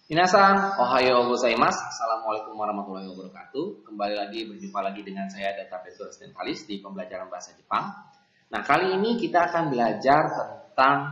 Minasan, ohayo gozaimasu. Assalamualaikum warahmatullahi wabarakatuh. Kembali lagi berjumpa lagi dengan saya Database Orientalis di pembelajaran bahasa Jepang. Nah, kali ini kita akan belajar tentang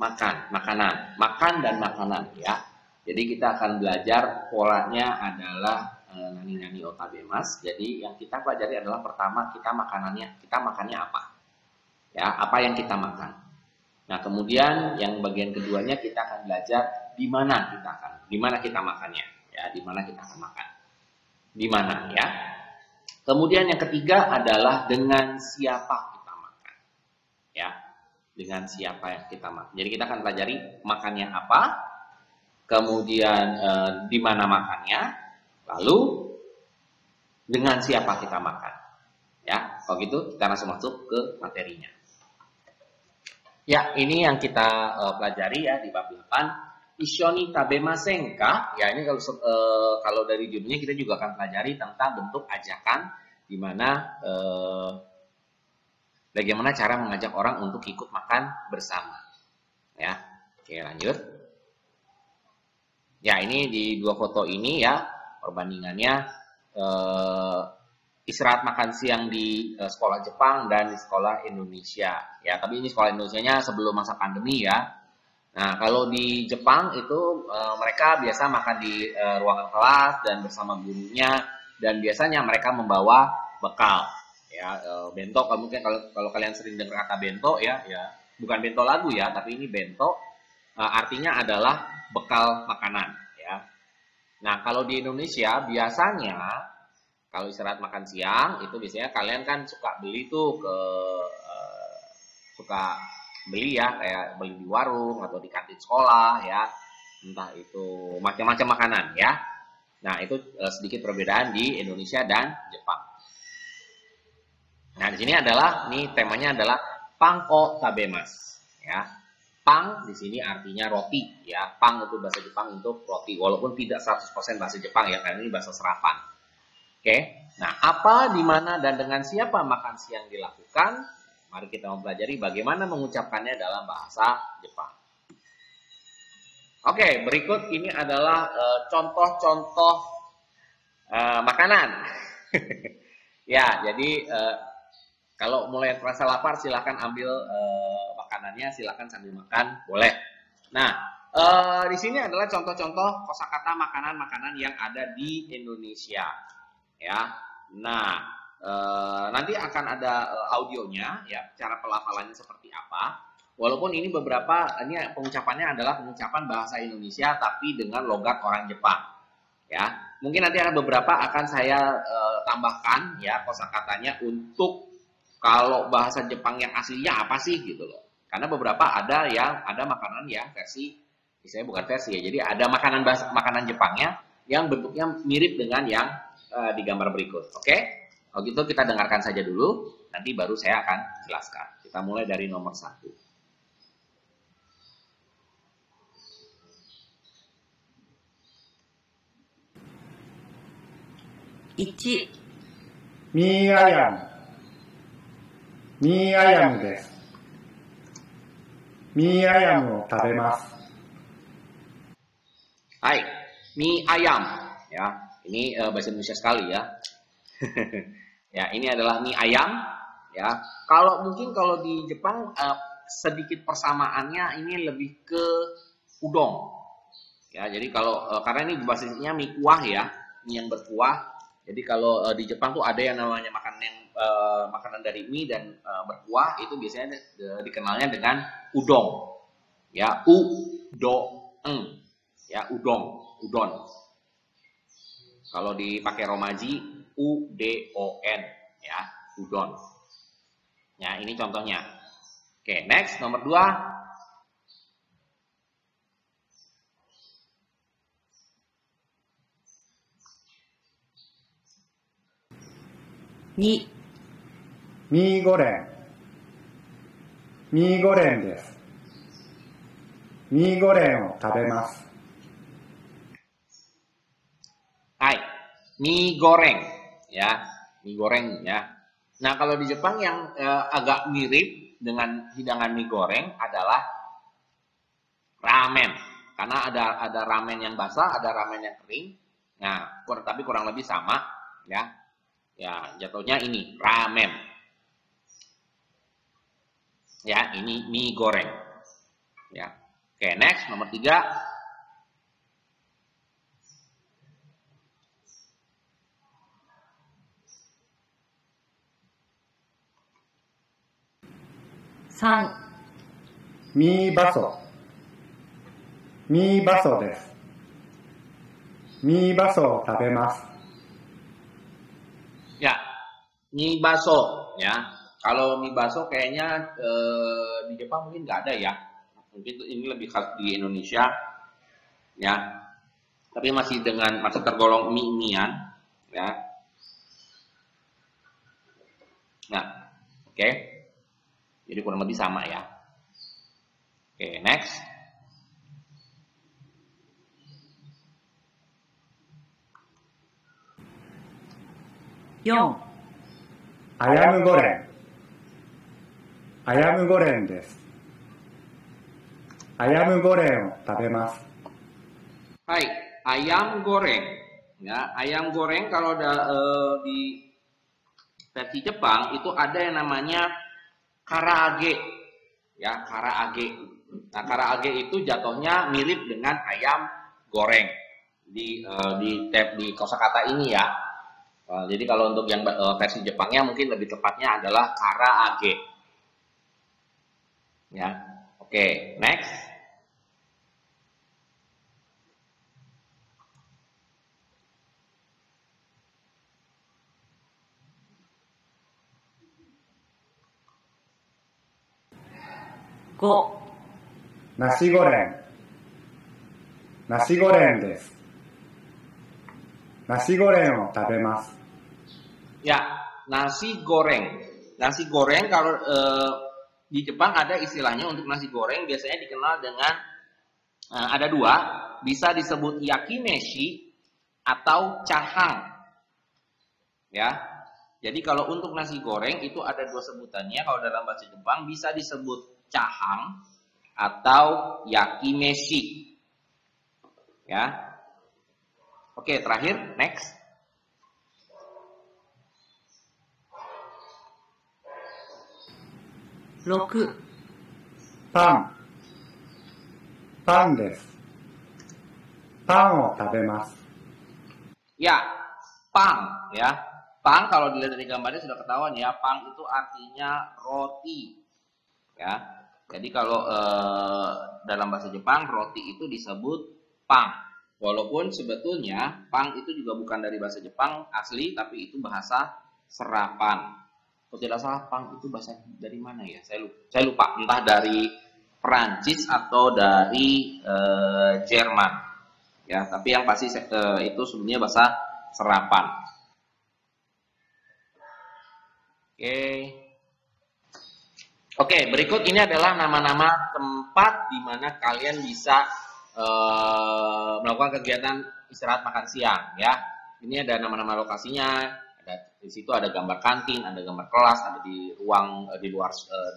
makan dan makanan ya. Jadi kita akan belajar polanya adalah nani otabemas. Jadi yang kita pelajari adalah pertama kita makannya apa? Ya, apa yang kita makan. Nah, kemudian yang bagian keduanya kita akan belajar di mana kita makannya, ya, di mana kita akan makan. Di mana ya. Kemudian yang ketiga adalah dengan siapa kita makan. Ya, dengan siapa yang kita makan. Jadi kita akan pelajari makannya apa, kemudian di mana makannya, lalu dengan siapa kita makan. Ya, kalau gitu kita langsung masuk ke materinya. Ya, ini yang kita pelajari ya di bab 8. Ishoni tabemasen ka? Ya, ini kalau dari judulnya kita juga akan pelajari tentang bentuk ajakan di mana bagaimana cara mengajak orang untuk ikut makan bersama. Ya. Oke, lanjut. Ya, ini di dua foto ini ya perbandingannya istirahat makan siang di sekolah Jepang dan di sekolah Indonesia. Ya, tapi ini sekolah Indonesianya sebelum masa pandemi ya. Nah, kalau di Jepang itu mereka biasa makan di ruangan kelas dan bersama gurunya, dan biasanya mereka membawa bekal. Ya, bento. Mungkin kalau kalian sering dengar kata bento ya, bukan bento lagu ya, tapi ini bento artinya adalah bekal makanan. Ya. Nah, kalau di Indonesia biasanya kalau istirahat makan siang itu biasanya kalian kan suka beli tuh suka beli ya, kayak beli di warung atau di kantin sekolah ya, entah itu macam-macam makanan ya. Nah, itu sedikit perbedaan di Indonesia dan Jepang. Nah, di sini temanya adalah panko tabemas ya. Pang di sini artinya roti ya. Pang itu bahasa Jepang untuk roti, walaupun tidak 100% bahasa Jepang ya, karena ini bahasa serapan. Oke, nah apa, di mana, dan dengan siapa makan siang dilakukan? Mari kita mempelajari bagaimana mengucapkannya dalam bahasa Jepang. Oke, berikut ini adalah contoh-contoh makanan. Ya, jadi kalau mulai terasa lapar silahkan ambil makanannya, silahkan sambil makan, boleh. Nah, di sini adalah contoh-contoh kosakata makanan-makanan yang ada di Indonesia. Ya, nah nanti akan ada audionya ya, cara pelafalannya seperti apa. Walaupun ini pengucapannya adalah pengucapan bahasa Indonesia tapi dengan logat orang Jepang. Ya, mungkin nanti ada beberapa akan saya tambahkan ya kosakatanya untuk kalau bahasa Jepang yang aslinya apa sih gitu loh. Karena beberapa ada makanan yang versi, misalnya bukan versi ya. Jadi ada makanan Jepangnya yang bentuknya mirip dengan yang di gambar berikut. Oke? Kalau gitu kita dengarkan saja dulu, nanti baru saya akan jelaskan. Kita mulai dari nomor 1. Ichi. Mie ayam. Mie ayam desu. Mie ayam o tabemasu. Hai, mie ayam ya. Ini bahasa Indonesia sekali ya. Ya, ini adalah mie ayam ya. Kalau di Jepang sedikit persamaannya ini lebih ke udon. Ya, jadi karena ini basisnya mie kuah ya, mie yang berkuah. Jadi kalau di Jepang tuh ada yang namanya makanan dari mie dan berkuah, itu biasanya dikenalnya dengan udon. Ya, udon. Ya, udon. Kalau dipakai romaji, udon ya, udon. Ya, ini contohnya. Oke, next nomor 2. Mie goreng. Mie goreng desu. Mie goreng o tabemasu. Hai, mie goreng ya, mie goreng ya. Nah, kalau di Jepang yang agak mirip dengan hidangan mie goreng adalah ramen karena ada ramen yang basah, ada ramen yang kering. Nah, tapi kurang lebih sama, ya. Ya, jatuhnya ini ramen. Ya, ini mie goreng. Ya. Oke, next nomor 3.ミーバソ。ミーバソです。ミーバソを食べます。Ya, mie baso, ya. Kalau mie baso kayaknya di Jepang mungkin nggak ada ya. Mungkin ini lebih khas di Indonesia, ya. Tapi masih tergolong mie-mian, ya. Nah, oke. Jadi kurang lebih sama ya. Oke, next. Ayam goreng. Ayam gorengです。ayam gorengを食べます。Hai, ayam goreng. Ya, ayam goreng kalau di versi Jepang itu ada yang namanya karaage. Ya, karaage. Nah, karaage itu jatuhnya mirip dengan ayam goreng di kosakata ini ya. Jadi kalau untuk yang versi Jepangnya mungkin lebih tepatnya adalah karaage. Ya. Oke, next. Nasi goreng. Nasi gorengです。nasi goreng を食べます。Ya, nasi goreng. Nasi goreng kalau di Jepang ada istilahnya untuk nasi goreng, biasanya dikenal dengan ada dua, bisa disebut yakimeshi atau chahang. Ya. Jadi kalau untuk nasi goreng itu ada dua sebutannya. Kalau dalam bahasa Jepang bisa disebut chahang atau yakimeshi. Ya. Oke, terakhir, next. Pan. Pan です。パンを食べます。Ya, pang ya. Pang kalau dilihat dari gambarnya sudah ketahuan ya, pang itu artinya roti. Ya. Jadi kalau dalam bahasa Jepang roti itu disebut pang. Walaupun sebetulnya pang itu juga bukan dari bahasa Jepang asli, tapi itu bahasa serapan. Kalau tidak salah pang itu bahasa dari mana ya? Saya lupa. Entah dari Perancis atau dari Jerman. Ya, tapi yang pasti itu sebenarnya bahasa serapan. Oke, berikut ini adalah nama-nama tempat di mana kalian bisa melakukan kegiatan istirahat makan siang ya. Ini ada nama-nama lokasinya, di situ ada gambar kantin, ada gambar kelas, ada di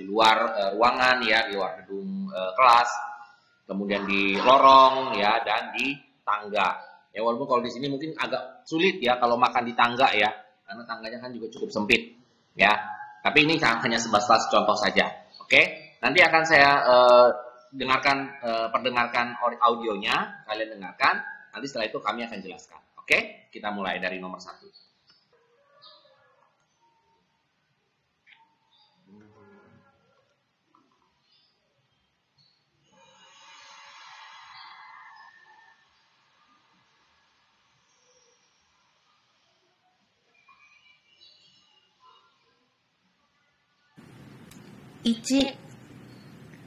luar ruangan ya, di luar gedung kelas, kemudian di lorong ya, dan di tangga. Ya walaupun kalau di sini mungkin agak sulit ya kalau makan di tangga ya, karena tangganya kan juga cukup sempit ya. Tapi ini hanya sebatas contoh saja. Oke, nanti akan saya perdengarkan audionya, kalian dengarkan. Nanti setelah itu kami akan jelaskan. Oke, kita mulai dari nomor 1.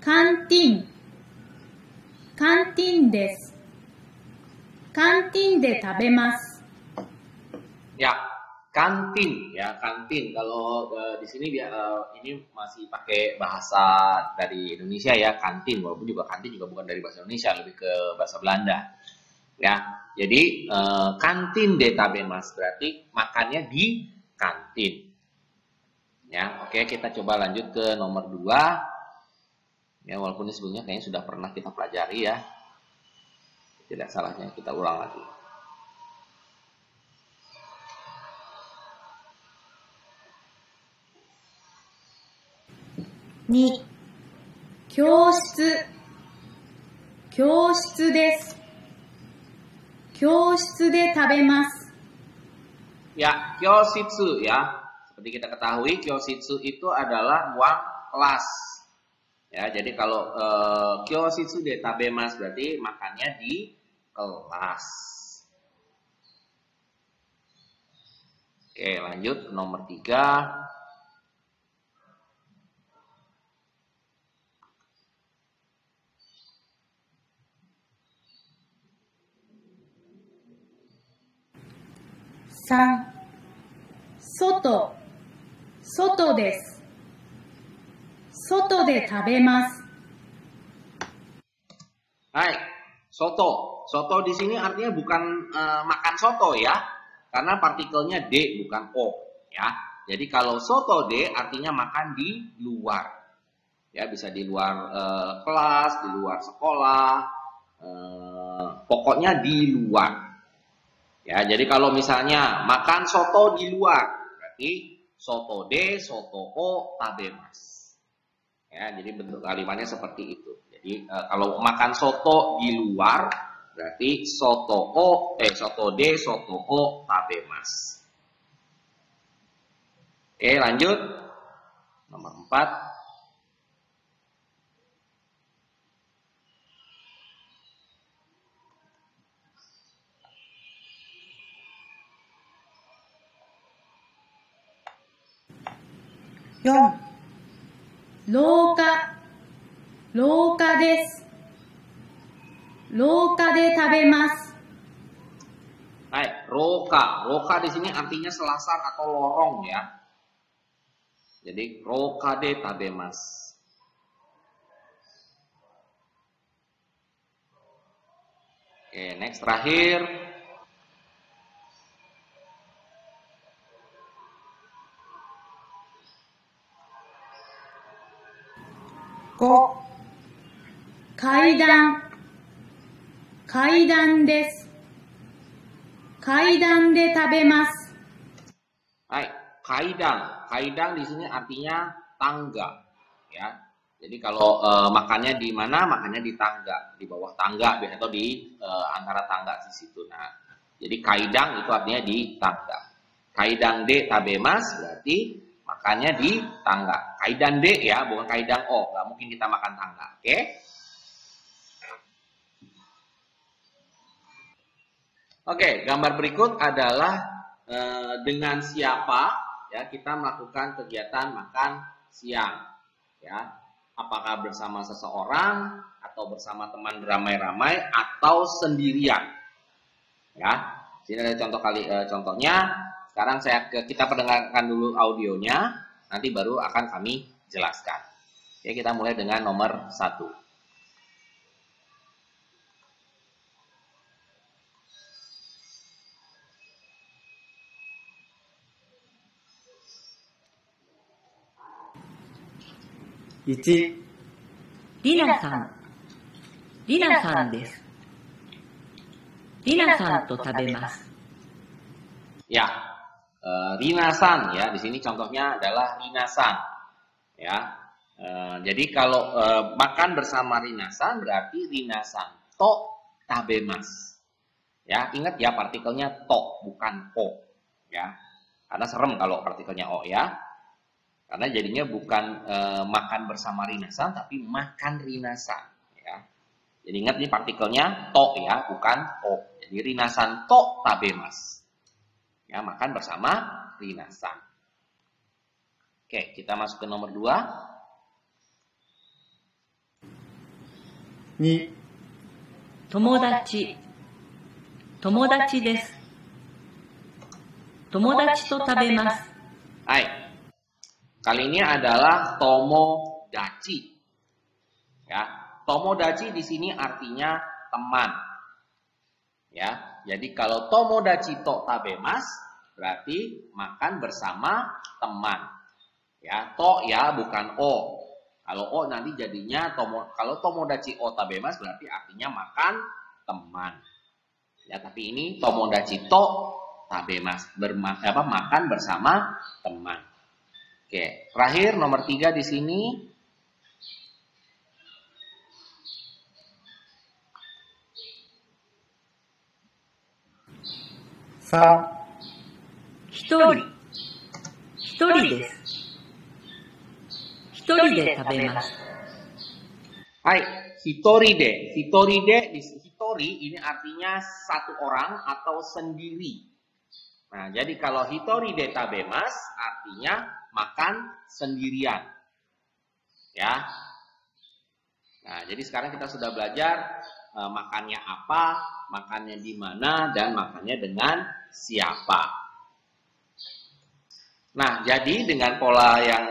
Kantin. Kantin desu. Kantin de tabemasu. Ya, kantin ya, kantin. Kalau di sini ini masih pakai bahasa dari Indonesia ya, kantin. Walaupun juga kantin juga bukan dari bahasa Indonesia, lebih ke bahasa Belanda. Ya, jadi kantin de tabemasu berarti makannya di kantin. Ya, oke, kita coba lanjut ke nomor 2. Ya, walaupun ini sebelumnya kayaknya sudah pernah kita pelajari ya. Tidak salahnya kita ulang lagi. Ni, 教室、教室です。教室で食べます。Ya, kyoshitsu ya. Seperti kita ketahui, kyoshitsu itu adalah ruang kelas. Ya, jadi kalau kyoshitsu de tabemasu berarti makannya di kelas. Oke, lanjut ke nomor 3. Soto, 外です。外で食べます。Hai, soto. Soto di sini artinya bukan makan soto ya, karena partikelnya D bukan O ya. Jadi kalau soto D artinya makan di luar. Ya, bisa di luar kelas, di luar sekolah, pokoknya di luar. Ya, jadi kalau misalnya makan soto di luar, berarti soto de, soto o, tabemas. Ya, jadi bentuk kalimatnya seperti itu. Jadi kalau makan soto di luar, berarti soto de, soto o, tabemas. Oke, lanjut. Nomor 4. Lauka, 廊下です。廊下で食べます。Hai, roka. Roka di sini artinya selasar atau lorong ya. Jadi roka de tabemas. Oke, next terakhir.階段です。階段で食べます。Hai, kaidang di sini artinya tangga, ya. Jadi kalau makannya di mana? Makannya di tangga, di bawah tangga atau di antara tangga di situ. Nah, jadi kaidang itu artinya di tangga. Kaidang de tabemas berarti makannya di tangga. Kaidan de ya, bukan kaidang o. Nggak mungkin kita makan tangga, oke? Oke, gambar berikut adalah dengan siapa ya kita melakukan kegiatan makan siang, ya. Apakah bersama seseorang atau bersama teman beramai-ramai atau sendirian, ya. Sini ada contohnya. Sekarang kita pendengarkan dulu audionya, nanti baru akan kami jelaskan. Oke, kita mulai dengan nomor 1. Rinaさんです。リナさんと食べます。Ya, Rina-san ya, di sini contohnya adalah Rina-san ya. Jadi kalau makan bersama Rina-san berarti Rina-san to tabemas. Ya, ingat ya partikelnya to bukan o ya. Karena serem kalau partikelnya o ya. Karena jadinya bukan makan bersama Rina-san tapi makan Rina-san ya. Jadi ingat nih partikelnya to ya, bukan o. Jadi Rina-san to tabemas. Ya, makan bersama Rina-san. Oke, kita masuk ke nomor 2. Ni, 友達です。友達と食べます。Hai. Kali ini adalah tomodachi. Ya, tomodachi di sini artinya teman. Ya, jadi kalau tomodachi to tabemas berarti makan bersama teman. Ya, to ya bukan o. Kalau o nanti jadinya kalau tomodachi o tabemas berarti artinya makan teman. Ya, tapi ini tomodachi to tabemasu, makan bersama teman. Oke, terakhir nomor 3 di sini. Hitori desu. Hitori de tabemasu. Hai, hitori de. Hitori ini artinya satu orang atau sendiri. Nah, jadi kalau hitori de tabemasu artinya makan sendirian. Ya. Nah, jadi sekarang kita sudah belajar makannya apa, makannya di mana, dan makannya dengan siapa. Nah, jadi dengan pola yang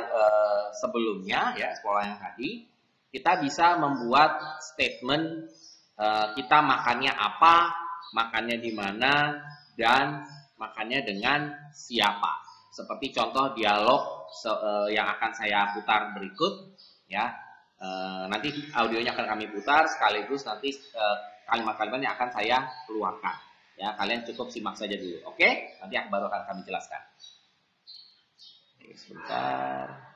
sebelumnya, ya, pola yang tadi, kita bisa membuat statement kita makannya apa, makannya di mana, dan makannya dengan siapa. Seperti contoh dialog yang akan saya putar berikut, ya. Nanti audionya akan kami putar, sekaligus nanti kalimat-kalimat yang akan saya keluarkan. Ya, kalian cukup simak saja dulu, oke? Nanti baru akan kami jelaskan. Oke, sebentar.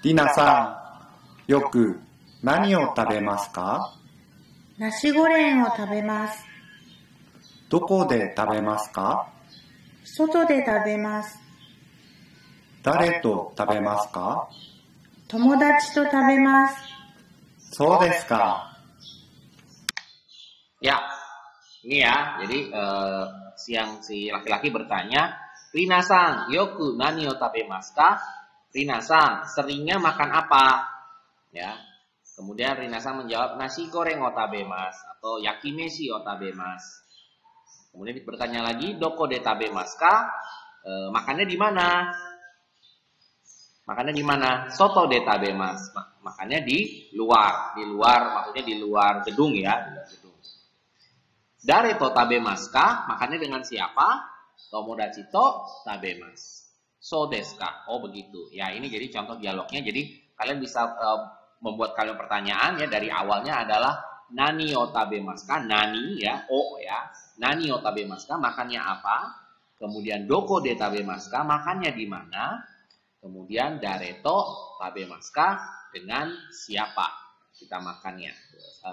Rinaさん、よく何を食べますか？ナシゴレンを食べます。どこで食べますか？外で食べます。誰と食べますか？友達と食べます。そうですか。Ya, ini ya. Jadi si laki-laki bertanya, Rina-san, yoku nani o tabemasu ka? Rina-san, seringnya makan apa? Ya. Kemudian Rina-san menjawab, nasi goreng o tabemasu atau yakimeshi o tabemasu. Kemudian bertanya lagi, doko de tabemasu ka? Makannya di mana? Makannya di mana? Soto de tabemasu. Makannya di luar. Di luar, maksudnya di luar gedung ya. Di luar gedung. Dare to tabemasu ka? Makannya dengan siapa? Tomodachi to tabemasu. So desu ka? Oh begitu. Ya ini jadi contoh dialognya. Jadi kalian bisa membuat kalian pertanyaan ya. Dari awalnya adalah nani o tabemasu ka? Nani ya. O ya. Nani o tabemasu ka? Makannya apa? Kemudian doko de tabemasu ka? Makannya di mana? Kemudian dareto tabemasu ka? Dengan siapa kita makannya?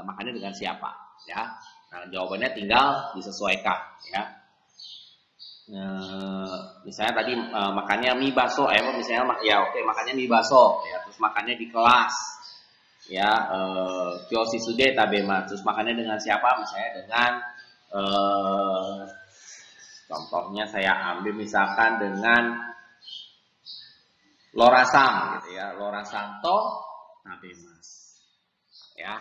Makannya dengan siapa? Ya. Nah, jawabannya tinggal disesuaikan. Ya. Misalnya tadi makannya mie baso, misalnya ya oke makannya mie baso, ya terus makannya di kelas, ya kyosisude tabemasu, terus makannya dengan siapa? Misalnya dengan contohnya saya ambil misalkan dengan Lora-san gitu ya, Lora-san to tabemasu. Ya.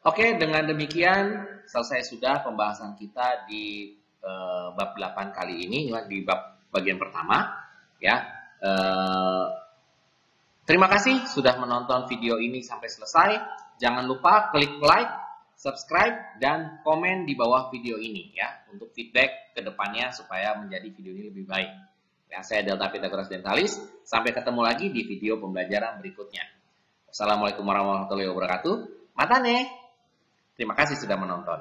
Oke, dengan demikian selesai sudah pembahasan kita di bab 8 kali ini, di bab bagian pertama. Ya, terima kasih sudah menonton video ini sampai selesai. Jangan lupa klik like, subscribe, dan komen di bawah video ini ya untuk feedback ke depannya supaya menjadi video ini lebih baik. Ya, saya Delta Pythagoras Dentalis. Sampai ketemu lagi di video pembelajaran berikutnya. Wassalamualaikum warahmatullahi wabarakatuh. Matane. Terima kasih sudah menonton.